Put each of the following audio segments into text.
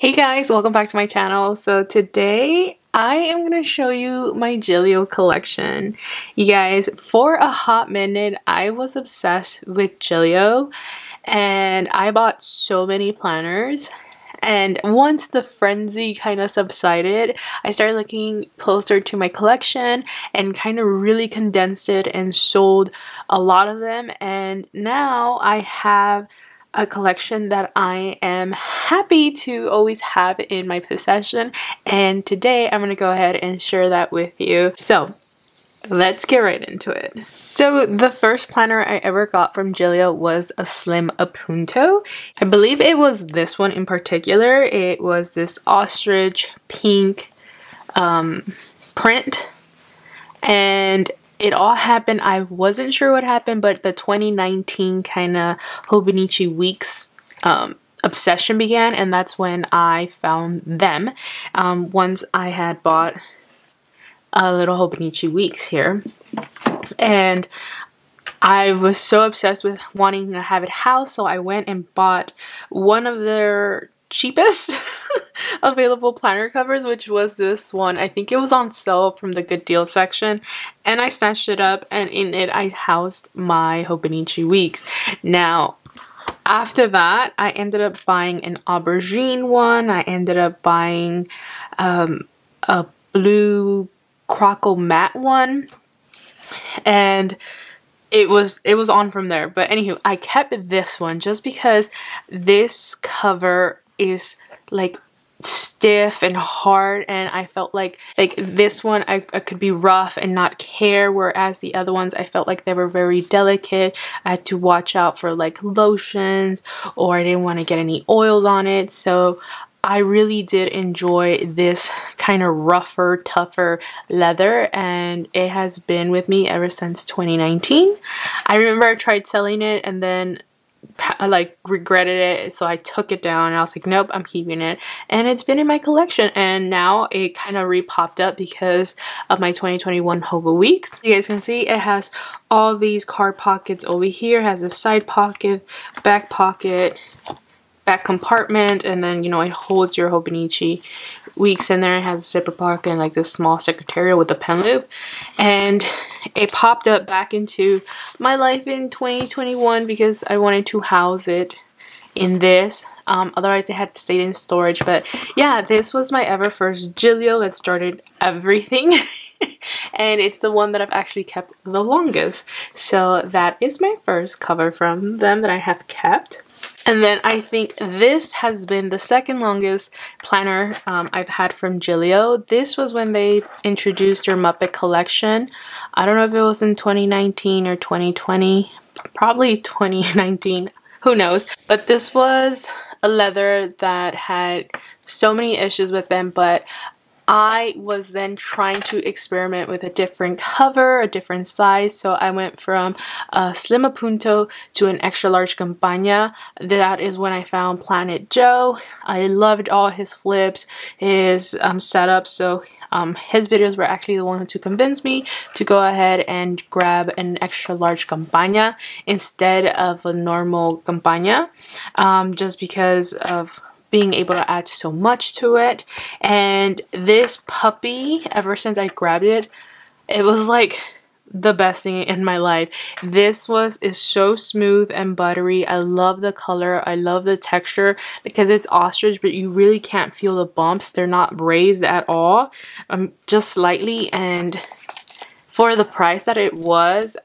Hey guys, welcome back to my channel. So today I am going to show you my Gillio collection. You guys, for a hot minute I was obsessed with Gillio and I bought so many planners. And once the frenzy kind of subsided, I started looking closer to my collection and kind of really condensed it and sold a lot of them. And now I have a collection that I am happy to always have in my possession, and today I'm going to go ahead and share that with you. So let's get right into it. So the first planner I ever got from Gillio was a Slim Appunto. I believe it was this one in particular. It was this ostrich pink print, and it all happened, I wasn't sure what happened, but the 2019 kind of Hobonichi weeks obsession began, and that's when I found them. Once I had bought a little Hobonichi weeks here, and I was so obsessed with wanting to have it housed, so I went and bought one of their cheapest available planner covers, which was this one. I think it was on sale from the good deal section, and I snatched it up, and in it I housed my Hobonichi weeks. Now after that I ended up buying an aubergine one. I ended up buying a blue croco matte one, and it was on from there. But anywho, I kept this one just because this cover is like stiff and hard, and I felt like this one I could be rough and not care, whereas the other ones I felt like they were very delicate. I had to watch out for like lotions, or I didn't want to get any oils on it. So I really did enjoy this kind of rougher, tougher leather, and it has been with me ever since 2019. I remember I tried selling it and then I like regretted it, so I took it down and I was like, nope, I'm keeping it, and it's been in my collection. And now it kind of re-popped up because of my 2021 Hobo weeks. You guys can see it has all these card pockets over here. It has a side pocket, back compartment, and then, you know, it holds your Hobonichi weeks in there. It has a zipper pocket and like this small secretarial with a pen loop, and it popped up back into my life in 2021 because I wanted to house it in this. Otherwise it had stayed in storage. But yeah, this was my ever first Gillio that started everything. And it's the one that I've actually kept the longest. So that is my first cover from them that I have kept. And then I think this has been the second longest planner I've had from Gillio. This was when they introduced their Muppet collection. I don't know if it was in 2019 or 2020. Probably 2019. Who knows? But this was a leather that had so many issues with them, but I was then trying to experiment with a different cover, a different size, so I went from a Slim Appunto to an extra large Campagna. That is when I found Planet Joe. I loved all his flips, his setup, so his videos were actually the one to convince me to go ahead and grab an extra large Campagna instead of a normal Campagna, just because of being able to add so much to it. And this puppy, ever since I grabbed it, it was like the best thing in my life. This is so smooth and buttery. I love the color. I love the texture because it's ostrich, but you really can't feel the bumps. They're not raised at all, just slightly. And for the price that it was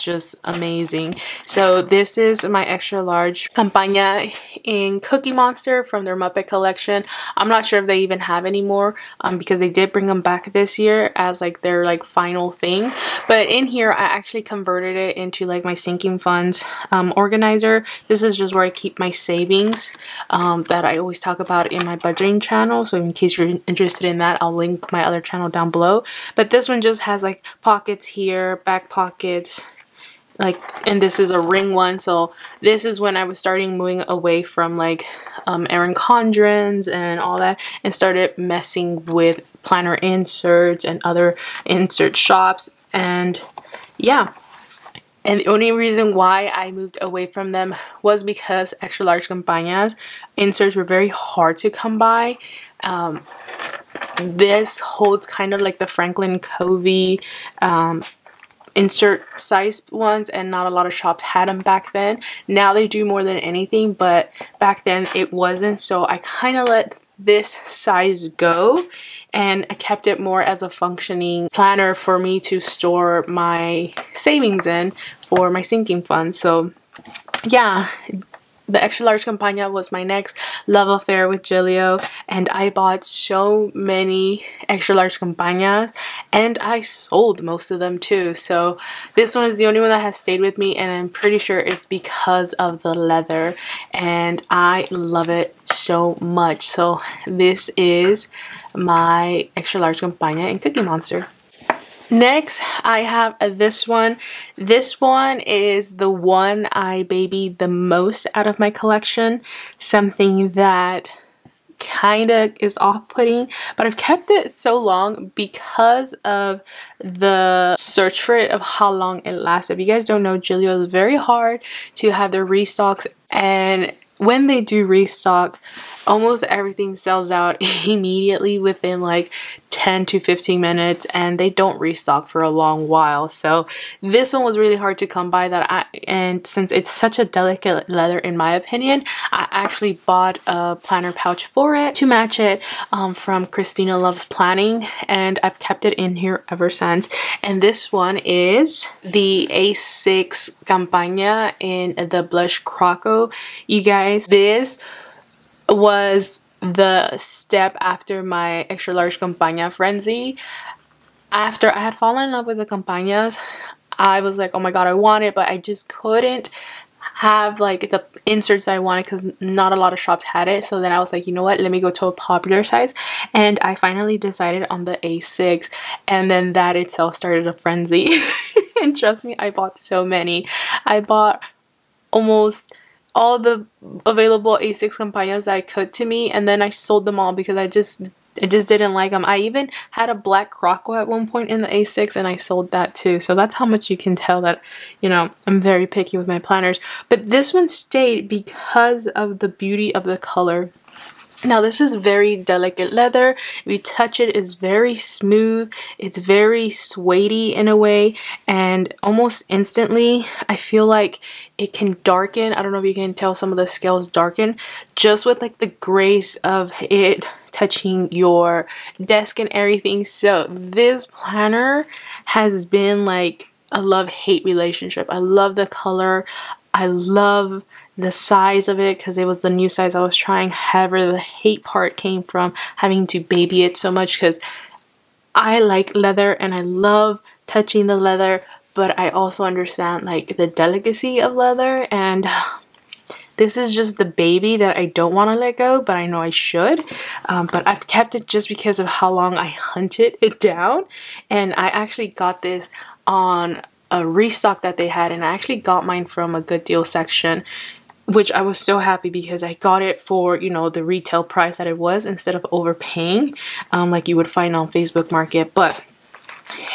just amazing. So this is my extra large Campagna in Cookie Monster from their Muppet collection. I'm not sure if they even have any more because they did bring them back this year as like their like final thing. But in here I actually converted it into like my sinking funds organizer. This is just where I keep my savings that I always talk about in my budgeting channel. So in case you're interested in that, I'll link my other channel down below. But this one just has like pockets here, back pockets, like, and this is a ring one. So this is when I was starting moving away from like Erin Condren's and all that, and started messing with planner inserts and other insert shops. And yeah, And the only reason why I moved away from them was because extra large campañas inserts were very hard to come by. This holds kind of like the Franklin Covey insert size ones, and not a lot of shops had them back then. Now they do more than anything, but back then it wasn't, so I kind of let this size go, and I kept it more as a functioning planner for me to store my savings in for my sinking fund. So yeah, the extra large campaña was my next love affair with Gillio, and I bought so many extra large campañas, and I sold most of them too. So this one is the only one that has stayed with me, and I'm pretty sure it's because of the leather, and I love it so much. So this is my extra large campaña in Cookie Monster. Next, I have this one. This one is the one I babied the most out of my collection. Something that kind of is off-putting, but I've kept it so long because of the search for it, of how long it lasts. If you guys don't know, Gillio is very hard to have their restocks, and when they do restock, almost everything sells out immediately within like 10 to 15 minutes, and they don't restock for a long while. So this one was really hard to come by, and since it's such a delicate leather in my opinion, I actually bought a planner pouch for it to match it from Christina Loves Planning, and I've kept it in here ever since. And this one is the A6 Campaña in the Blush Croco. You guys, this was the step after my extra large campaña frenzy. After I had fallen in love with the campañas, I was like, oh my god, I want it, but I just couldn't have like the inserts I wanted because not a lot of shops had it. So then I was like, you know what, let me go to a popular size, and I finally decided on the A6, and then that itself started a frenzy. And trust me, I bought so many. I bought almost all the available A6 campañas that I could to me, and then I sold them all because I just didn't like them. I even had a black croco at one point in the A6, and I sold that too. So that's how much you can tell that, you know, I'm very picky with my planners. But this one stayed because of the beauty of the color. Now this is very delicate leather. If you touch it, it's very smooth. It's very suede-y in a way, and almost instantly I feel like it can darken. I don't know if you can tell, some of the scales darken just with like the grace of it touching your desk and everything. So this planner has been like a love-hate relationship. I love the color. I love the size of it because it was the new size I was trying. However, the hate part came from having to baby it so much because I like leather and I love touching the leather, but I also understand like the delicacy of leather, and this is just the baby that I don't want to let go, but I know I should. But I've kept it just because of how long I hunted it down, and I actually got this on a restock that they had, and I actually got mine from a good deal section, which I was so happy because I got it for, you know, the retail price that it was instead of overpaying like you would find on Facebook Market. But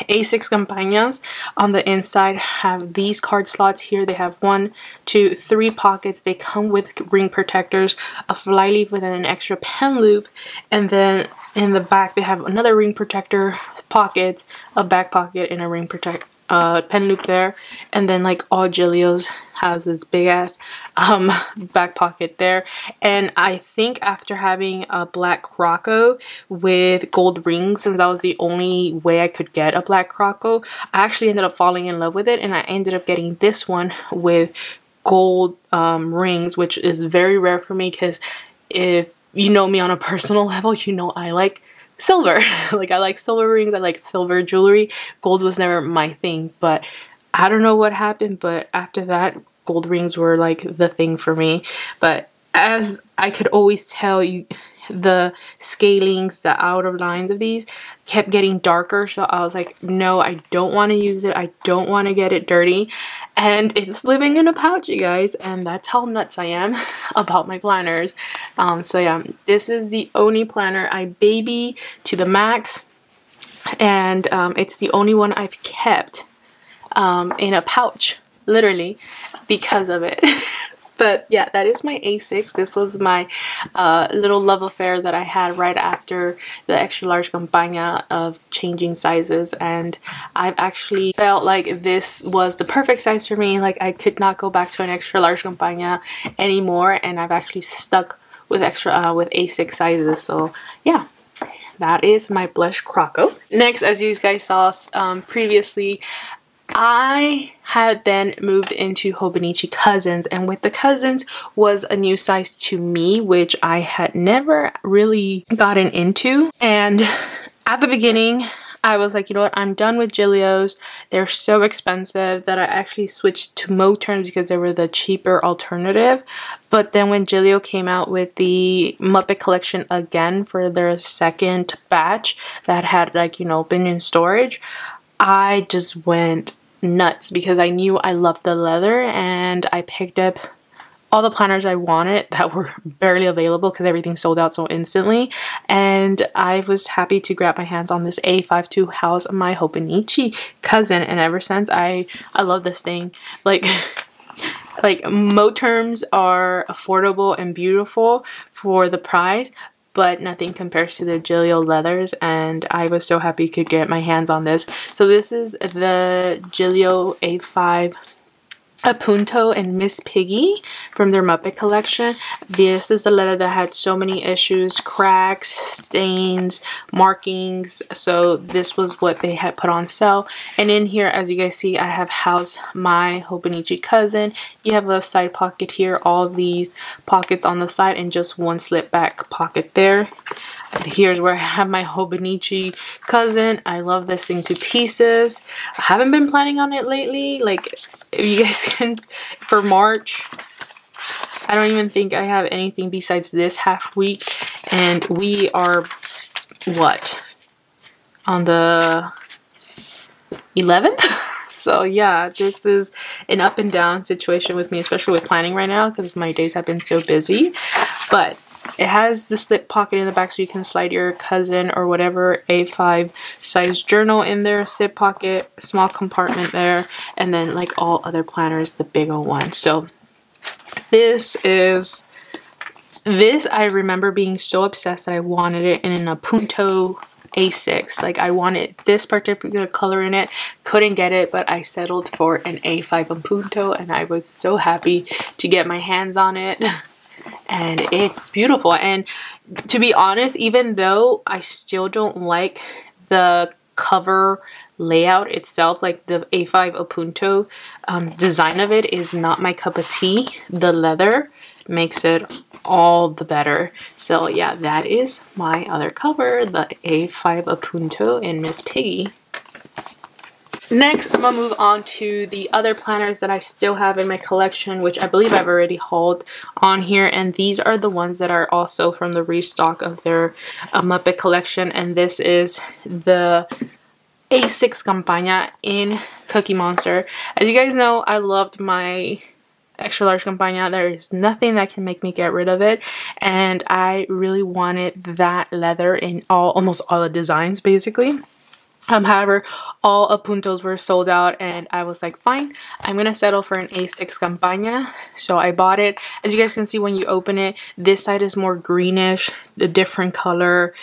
A6 campañas on the inside have these card slots here. They have 1, 2, 3 pockets. They come with ring protectors, a flyleaf with an extra pen loop, and then in the back they have another ring protector, pockets, a back pocket, and a ring pen loop there. And then like all Gillio's has this big ass back pocket there. And I think after having a black croco with gold rings, since that was the only way I could get a black croco, I actually ended up falling in love with it, and I ended up getting this one with gold rings, which is very rare for me because if you know me on a personal level, you know I like silver. Like I like silver rings, I like silver jewelry. Gold was never my thing, but I don't know what happened, but after that gold rings were like the thing for me. But as I could always tell, the scalings, the outer lines of these kept getting darker, so I was like, no, I don't want to use it, I don't want to get it dirty. And it's living in a pouch, you guys, and that's how nuts I am about my planners. So yeah, this is the only planner I baby to the max, and it's the only one I've kept in a pouch literally because of it. But yeah, that is my A6. This was my little love affair that I had right after the extra large campaña of changing sizes, and I've actually felt like this was the perfect size for me. Like I could not go back to an extra large campaña anymore, and I've actually stuck with with A6 sizes. So yeah, that is my blush Croco. Next, as you guys saw previously, I had then moved into Hobonichi Cousins, and with the Cousins was a new size to me, which I had never really gotten into. And at the beginning, I was like, you know what, I'm done with Gillios. They're so expensive that I actually switched to Moterms because they were the cheaper alternative. But then when Gillio came out with the Muppet collection again for their second batch that had, like, you know, been in storage, I just went nuts because I knew I loved the leather, and I picked up all the planners I wanted that were barely available because everything sold out so instantly. And I was happy to grab my hands on this A5 to house my Hobonichi Cousin, and ever since I love this thing. Like Moterms are affordable and beautiful for the price, but nothing compares to the Gillio leathers, and I was so happy to get my hands on this. So this is the Gillio A5 Apunto and Miss Piggy from their Muppet collection. This is a leather that had so many issues, cracks, stains, markings, so this was what they had put on sale. And in here, as you guys see, I have housed my Hobonichi Cousin. You have a side pocket here, all these pockets on the side, and just one slip back pocket there. Here's where I have my Hobonichi Cousin. I love this thing to pieces. I haven't been planning on it lately. Like, if you guys can, for March, I don't even think I have anything besides this half week. And we are, what, on the 11th? So yeah, this is an up and down situation with me, especially with planning right now because my days have been so busy. But it has the slip pocket in the back so you can slide your Cousin or whatever A5 size journal in there, zip pocket, small compartment there, and then like all other planners, the big old one. So this I remember being so obsessed that I wanted it in an Apunto A6. Like I wanted this particular color in it, couldn't get it, but I settled for an A5 Apunto, and I was so happy to get my hands on it. And it's beautiful. And to be honest, even though I still don't like the cover layout itself, like the A5 Apunto design of it is not my cup of tea, the leather makes it all the better. So yeah, that is my other cover, the A5 Apunto in Miss Piggy. Next, I'm going to move on to the other planners that I still have in my collection, which I believe I've already hauled on here. And these are the ones that are also from the restock of their Muppet collection. And this is the A6 Campagna in Cookie Monster. As you guys know, I loved my extra large Campagna. There is nothing that can make me get rid of it. And I really wanted that leather in almost all the designs, basically. However, all Apuntos were sold out, and I was like, fine, I'm gonna settle for an A6 Campagna. So I bought it. As you guys can see when you open it, this side is more greenish, a different color,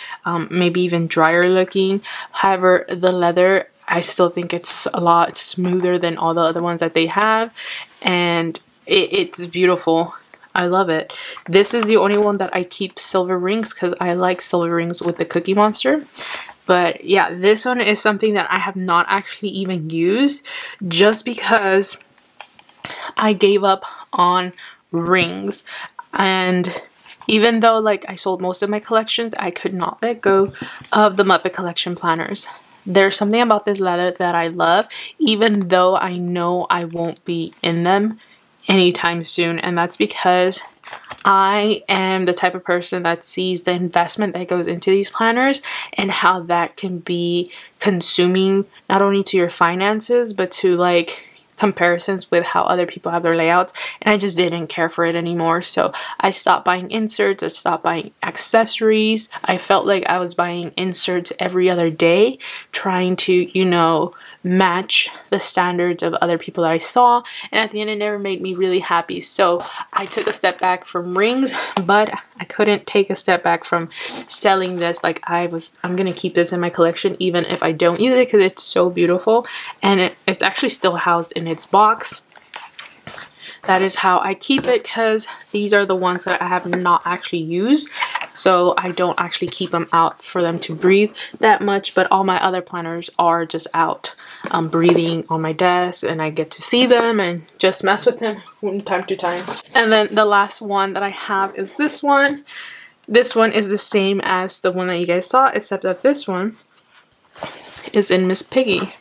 maybe even drier looking. However, the leather, I still think it's a lot smoother than all the other ones that they have, and it's beautiful. I love it. This is the only one that I keep silver rings because I like silver rings with the Cookie Monster. But yeah, this one is something that I have not actually even used just because I gave up on rings. And even though like I sold most of my collections, I could not let go of the Muppet collection planners. There's something about this leather that I love, even though I know I won't be in them anytime soon. And that's because I am the type of person that sees the investment that goes into these planners and how that can be consuming not only to your finances but to like comparisons with how other people have their layouts, and I just didn't care for it anymore. So I stopped buying inserts, I stopped buying accessories. I felt like I was buying inserts every other day, trying to, you know, match the standards of other people that I saw, and at the end it never made me really happy. So I took a step back from rings, but I couldn't take a step back from selling this. Like I'm gonna keep this in my collection even if I don't use it, because it's so beautiful, and it's actually still housed in its box. That is how I keep it, because these are the ones that I have not actually used, so I don't actually keep them out for them to breathe that much. But all my other planners are just out breathing on my desk, and I get to see them and just mess with them from time to time. And then the last one that I have is this one. This one is the same as the one that you guys saw, except that this one is in Miss Piggy.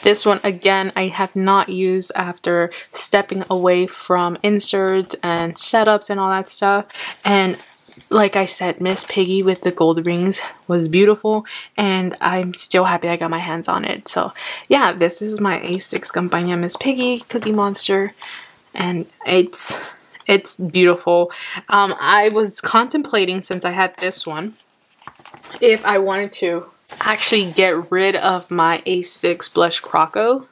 This one, again, I have not used after stepping away from inserts and setups and all that stuff. And like I said, Miss Piggy with the gold rings was beautiful, and I'm still happy I got my hands on it. So yeah, this is my A6 Campagna Miss Piggy Cookie Monster, and it's beautiful. I was contemplating, since I had this one, if I wanted to actually get rid of my A6 Blush Croco,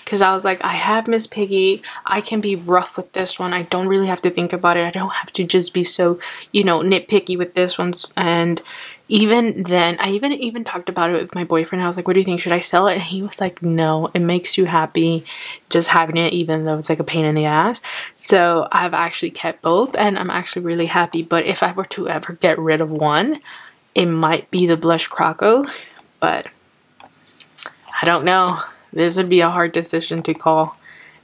because I was like, I have Miss Piggy, I can be rough with this one, I don't really have to think about it, I don't have to just be so, you know, nitpicky with this one. And even then, I even talked about it with my boyfriend. I was like, what do you think, should I sell it? And he was like, no, it makes you happy just having it, even though it's like a pain in the ass. So I've actually kept both, and I'm actually really happy. But if I were to ever get rid of one, it might be the Blush Croco, but I don't know. This would be a hard decision to call,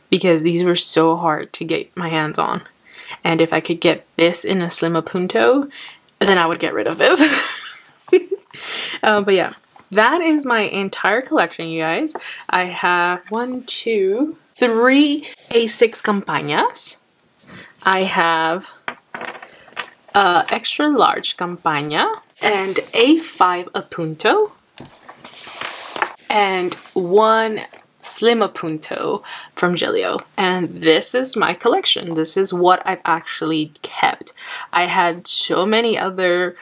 because these were so hard to get my hands on. And if I could get this in a Slim Punto, then I would get rid of this. But yeah, that is my entire collection, you guys. I have 1, 2, 3 A6 Campagnas. I have extra large Campagna and A5 Appunto, and 1 Slim Appunto from Gillio. And this is my collection. This is what I've actually kept. I had so many other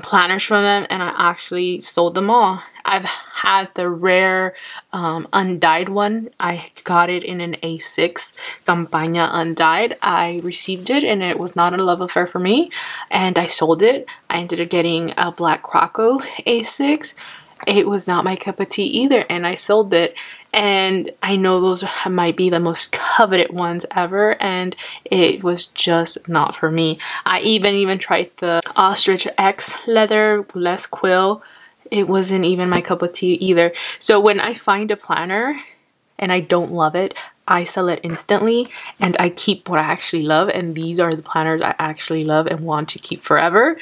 planners from them, and I actually sold them all. I've had the rare undyed one. I got it in an A6 Campagna undyed. I received it, and it was not a love affair for me, and I sold it. I ended up getting a Black Croco A6. It was not my cup of tea either, and I sold it. And I know those might be the most coveted ones ever, and it was just not for me. I even tried the Ostrich X leather, less quill. It wasn't even my cup of tea either. So when I find a planner and I don't love it, I sell it instantly, and I keep what I actually love. And these are the planners I actually love and want to keep forever.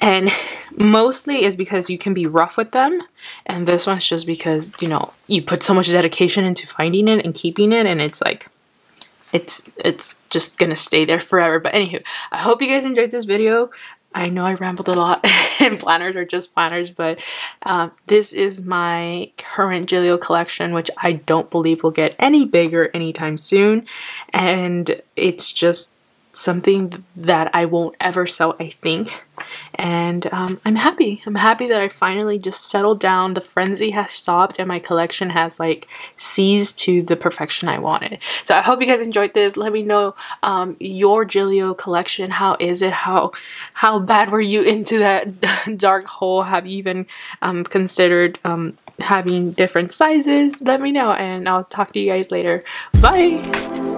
And mostly is because you can be rough with them, and this one's just because, you know, you put so much dedication into finding it and keeping it, and it's like, it's just gonna stay there forever. But anywho, I hope you guys enjoyed this video. I know I rambled a lot, and planners are just planners, but this is my current Gillio collection, which I don't believe will get any bigger anytime soon, and it's just something that I won't ever sell, I think. And I'm happy. I'm happy that I finally just settled down. The frenzy has stopped, and my collection has like seized to the perfection I wanted. So I hope you guys enjoyed this. Let me know your Gillio collection. How is it? How bad were you into that dark hole? Have you even considered having different sizes? Let me know, and I'll talk to you guys later. Bye!